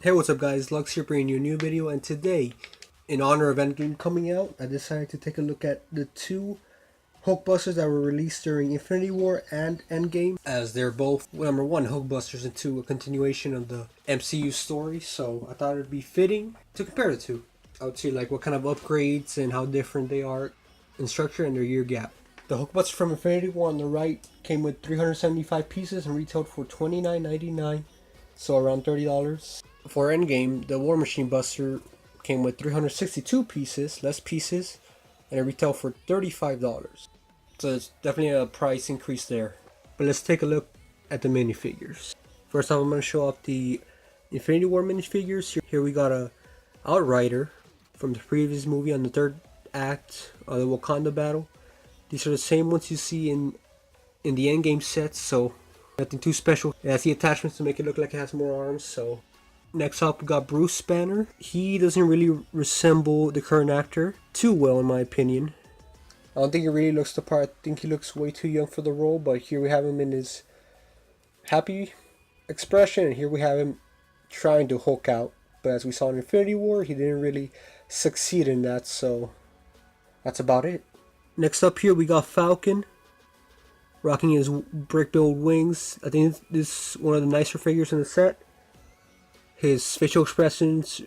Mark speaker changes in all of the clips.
Speaker 1: Hey, what's up guys, Lux here bringing you a new video, and today, in honor of EndGame coming out, I decided to take a look at the two Hulkbusters that were released during Infinity War and EndGame, as they're both, number one, Hulkbusters, and two, a continuation of the MCU story, so I thought it'd be fitting to compare the two. I would see like what kind of upgrades and how different they are in structure and their year gap. The Hulkbuster from Infinity War on the right came with 375 pieces and retailed for $29.99, so around $30. For Endgame, the War Machine Buster came with 362 pieces, less pieces, and it retailed for $35. So it's definitely a price increase there. But let's take a look at the minifigures. First off, I'm going to show off the Infinity War minifigures. Here we got a Outrider from the previous movie on the third act of the Wakanda battle. These are the same ones you see in the Endgame sets, so nothing too special. It has the attachments to make it look like it has more arms, so. Next up, we got Bruce Banner. He doesn't really resemble the current actor too well, in my opinion. I don't think he really looks the part. I think he looks way too young for the role, but here we have him in his happy expression, and here we have him trying to Hulk out. But as we saw in Infinity War, he didn't really succeed in that, so that's about it. Next up here, we got Falcon, rocking his brick-built wings. I think this is one of the nicer figures in the set. His facial expressions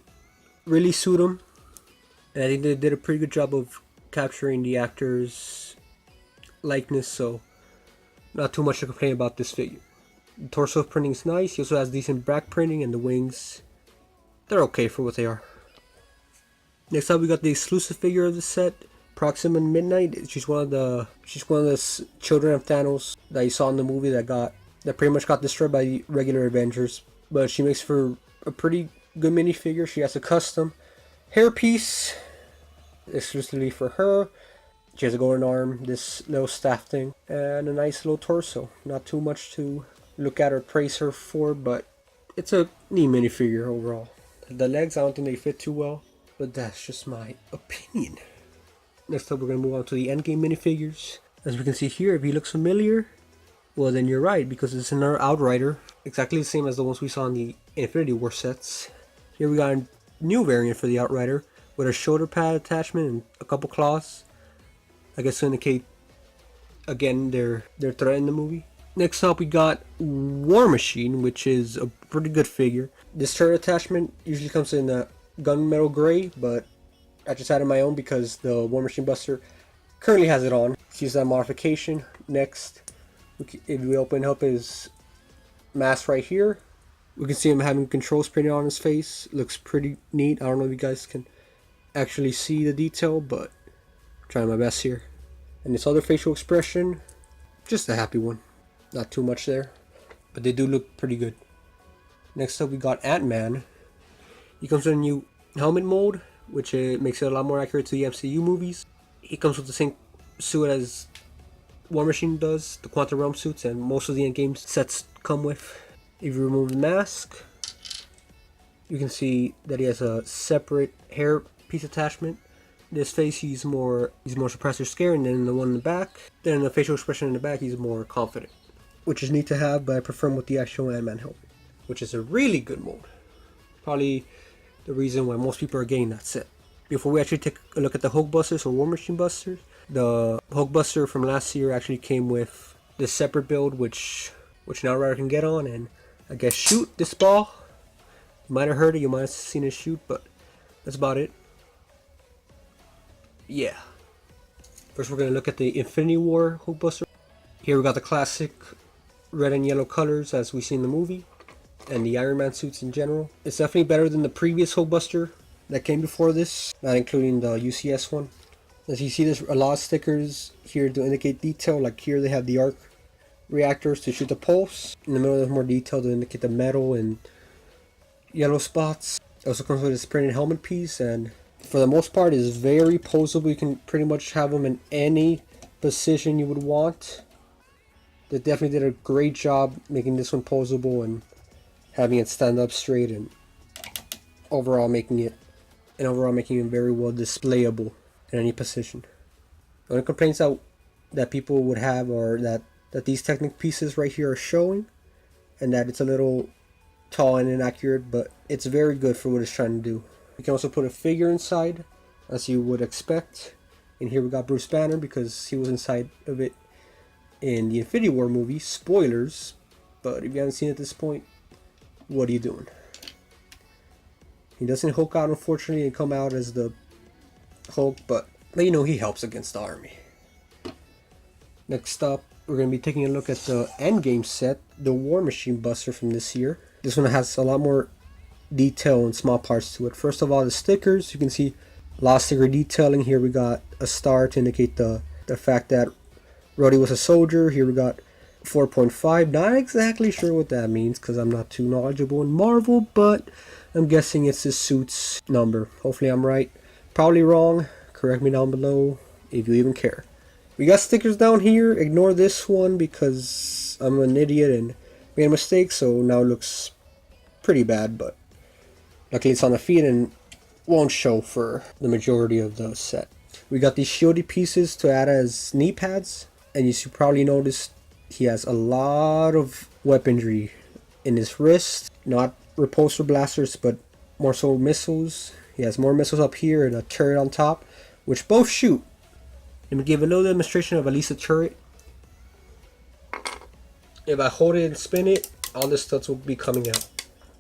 Speaker 1: really suit him, and I think they did a pretty good job of capturing the actor's likeness, so not too much to complain about this figure. The torso printing is nice. He also has decent back printing, and the wings, they're okay for what they are. Next up, we got the exclusive figure of the set, Proxima Midnight. She's one of the children of Thanos that you saw in the movie that pretty much got destroyed by the regular Avengers, but she makes for a pretty good minifigure. She has a custom hairpiece exclusively for her. She has a golden arm, this little staff thing, and a nice little torso. Not too much to look at or praise her for, but it's a neat minifigure overall. The legs, I don't think they fit too well, but that's just my opinion. Next up, we're going to move on to the Endgame minifigures. As we can see here, if he looks familiar, well then you're right, because it's another Outrider, exactly the same as the ones we saw in the Infinity War sets. Here we got a new variant for the Outrider with a shoulder pad attachment and a couple claws, I guess to indicate again their threat in the movie. Next up, we got War Machine, which is a pretty good figure. This turret attachment usually comes in a gunmetal gray, but I just added my own because the War Machine Buster currently has it on. Let's use that modification. Next, if we open up his mask right here, we can see him having controls printed on his face. Looks pretty neat. I don't know if you guys can actually see the detail, but I'm trying my best here. And this other facial expression, just a happy one. Not too much there, but they do look pretty good. Next up, we got Ant-Man. He comes with a new helmet mold, which makes it a lot more accurate to the MCU movies. He comes with the same suit as War Machine does, the Quantum Realm suits, and most of the Endgame sets come with. If you remove the mask, you can see that he has a separate hair piece attachment. This face, he's more suppressed or scared, and then the one in the back, then the facial expression in the back, he's more confident, which is neat to have, but I prefer him with the actual Ant-Man helmet, which is a really good mold. Probably the reason why most people are getting that set. Before we actually take a look at the Hulkbusters or War Machine Busters, the Hulkbuster from last year actually came with this separate build, which an Outrider can get on and I guess shoot this ball. You might have heard it, you might have seen it shoot, but that's about it. Yeah. First, we're going to look at the Infinity War Hulkbuster. Here we got the classic red and yellow colors as we see in the movie, and the Iron Man suits in general. It's definitely better than the previous Hulkbuster that came before this, not including the UCS one. As you see, there's a lot of stickers here to indicate detail. Like here they have the arc reactors to shoot the pulse. In the middle there's more detail to indicate the metal and yellow spots. It also comes with this printed helmet piece, and for the most part is very posable. You can pretty much have them in any position you would want. They definitely did a great job making this one posable and having it stand up straight, and overall making it very well displayable in any position. The only complaints that people would have are that these Technic pieces right here are showing, and that it's a little tall and inaccurate, but it's very good for what it's trying to do. You can also put a figure inside, as you would expect. And here we got Bruce Banner because he was inside of it in the Infinity War movie. Spoilers, but if you haven't seen it at this point, what are you doing? He doesn't Hulk out, unfortunately, and come out as the Hulk, but you know he helps against the army. Next up, we're going to be taking a look at the EndGame set, the War Machine Buster from this year. This one has a lot more detail and small parts to it. First of all, the stickers. You can see a lot of sticker detailing. Here we got a star to indicate the fact that Rhodey was a soldier. Here we got 4.5. Not exactly sure what that means because I'm not too knowledgeable in Marvel, but I'm guessing it's his suit's number. Hopefully I'm right. Probably wrong. Correct me down below if you even care. We got stickers down here. Ignore this one because I'm an idiot and made a mistake, so now it looks pretty bad, but luckily it's on the feet and won't show for the majority of the set. We got these shieldy pieces to add as knee pads, and you should probably notice he has a lot of weaponry in his wrist. Not repulsor blasters, but more so missiles. He has more missiles up here and a turret on top, which both shoot. Let me give a little demonstration of at least a turret. If I hold it and spin it, all the studs will be coming out.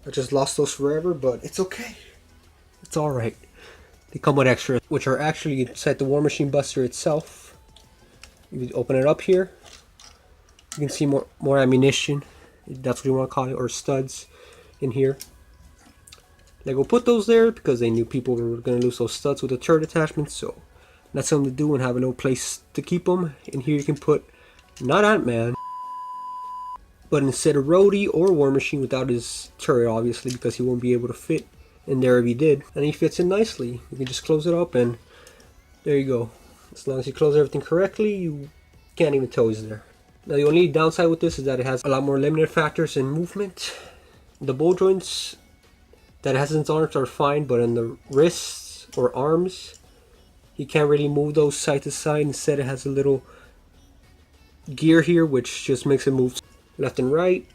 Speaker 1: I just lost those forever, but it's okay. It's alright. They come with extras, which are actually inside the War Machine Buster itself. If you open it up here, you can see more ammunition. That's what you want to call it, or studs in here. Lego put those there because they knew people were going to lose those studs with the turret attachment, so that's something to do and have a little place to keep them. In here you can put, not Ant-Man, but instead of Rhodey or War Machine without his turret, obviously, because he won't be able to fit in there if he did. And he fits in nicely. You can just close it up and there you go. As long as you close everything correctly, you can't even tell he's there. Now the only downside with this is that it has a lot more limited factors in movement. The ball joints that it has in its arms are fine, but in the wrists or arms, you can't really move those side to side. Instead it has a little gear here which just makes it move left and right.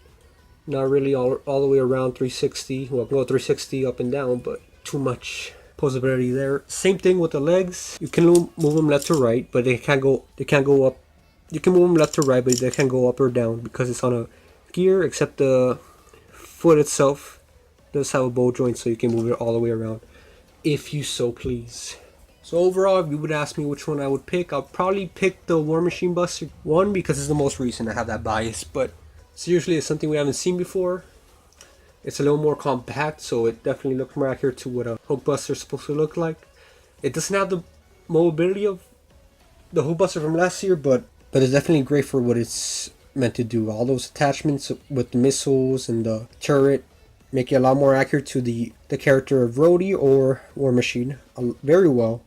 Speaker 1: Not really all the way around 360. Well, go 360 up and down, but too much posability there. Same thing with the legs. You can move them left to right, but they can't go up. You can move them left to right, but they can't go up or down because it's on a gear, except the foot itself does have a ball joint, so you can move it all the way around if you so please. So overall, if you would ask me which one I would pick, I'll probably pick the War Machine Buster one because it's the most recent. I have that bias, but seriously, it's something we haven't seen before. It's a little more compact, so it definitely looks more accurate to what a Hulkbuster is supposed to look like. It doesn't have the mobility of the Hulkbuster from last year, but it's definitely great for what it's meant to do. All those attachments with the missiles and the turret make it a lot more accurate to the character of Rhodey or War Machine very well.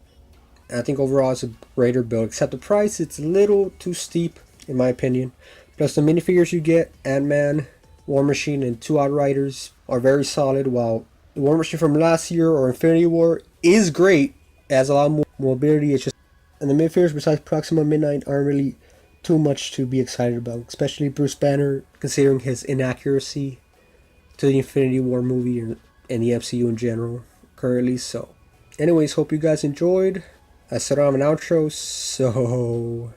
Speaker 1: And I think overall it's a greater build, except the price, it's a little too steep in my opinion. Plus the minifigures you get, Ant-Man, War Machine, and 2 Outriders are very solid, while the War Machine from last year or Infinity War is great. It has a lot more mobility. It's just, and the minifigures besides Proxima Midnight aren't really too much to be excited about, especially Bruce Banner, considering his inaccuracy to the Infinity War movie and the MCU in general currently. So anyways, hope you guys enjoyed. I said I'm an outro, so